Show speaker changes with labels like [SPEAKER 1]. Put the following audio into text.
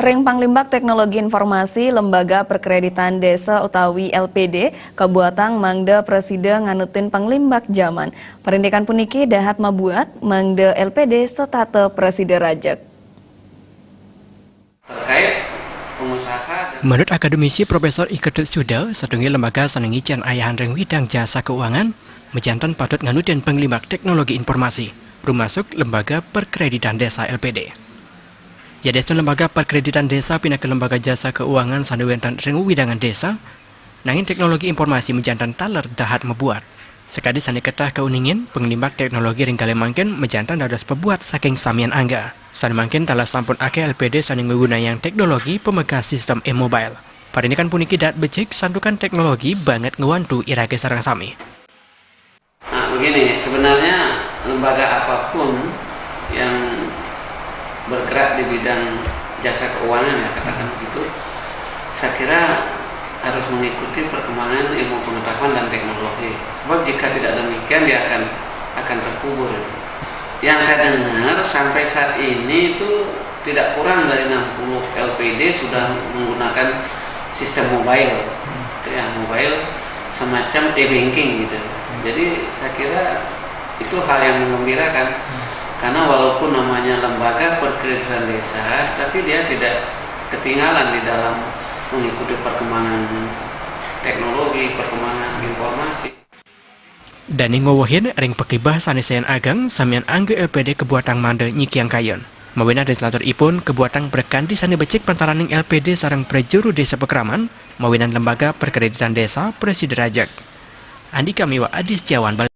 [SPEAKER 1] Ring Panglimbak Teknologi Informasi Lembaga Perkreditan Desa utawi LPD Kabuatang Mangda Presida nganutin Panglimbak Zaman. Perindikan puniki dahat mabuat Mangda LPD setate Presida Rajak.
[SPEAKER 2] Terkait pengusaha
[SPEAKER 3] Menurut akademisi Profesor Iketut Suda, setunggi lembaga sanengican ayahan ring widang jasa keuangan menjantan patut nganutin Panglimbak Teknologi Informasi, termasuk Lembaga Perkreditan Desa LPD. Ya desa lembaga perkreditan desa pindah ke lembaga jasa keuangan sandewentan ring widangan desa, nangin teknologi informasi menjantan taler dahat membuat. Sekali sani ketah keuningin, penglimbak teknologi ring kali mangkin menjantan dadas pebuat saking samian angga. Sani mangkin talah sampun ake LPD sani menggunakan teknologi pemegah sistem e-mobile. Parindikan puniki dat becik sandukan teknologi banget ngewantu irake sarang sami.
[SPEAKER 2] Nah begini, sebenarnya lembaga apapun yang bergerak di bidang jasa keuangan, ya katakan begitu, saya kira harus mengikuti perkembangan ilmu pengetahuan dan teknologi. Sebab jika tidak demikian dia akan terkubur. Yang saya dengar sampai saat ini itu tidak kurang dari 60 LPD sudah menggunakan sistem mobile, ya mobile semacam e-banking gitu. Jadi saya kira itu hal yang menggembirakan. Karena walaupun namanya lembaga perkreditan desa, tapi dia tidak ketinggalan di dalam mengikuti perkembangan teknologi, perkembangan informasi.
[SPEAKER 3] Dani ngowohin ring pekibah sanisayan agang samian angge LPD kebuatang mande nyikiang kayon. Mawina legislator ipun kebuatang berkanti sani becik pantaraning LPD sarang prejuru desa Pekraman, mawinan lembaga perkreditan desa Presida Rajak. Andi Kamiwa Adis Jawan.